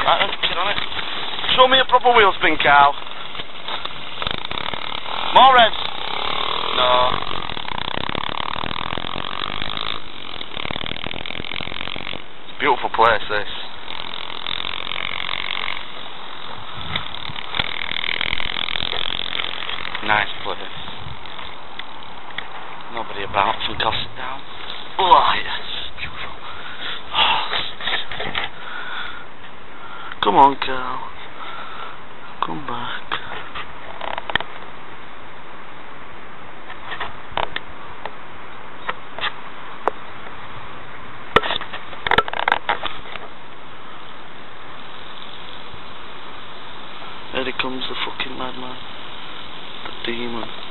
Right then, get on it. Show me a proper wheel spin, Carl. More revs. No. Beautiful place, this. Nice place. Nobody about, some gossip down. Oh, yes. Beautiful. Oh. Come on, Carl. Come back. Here comes the fucking madman. The demon.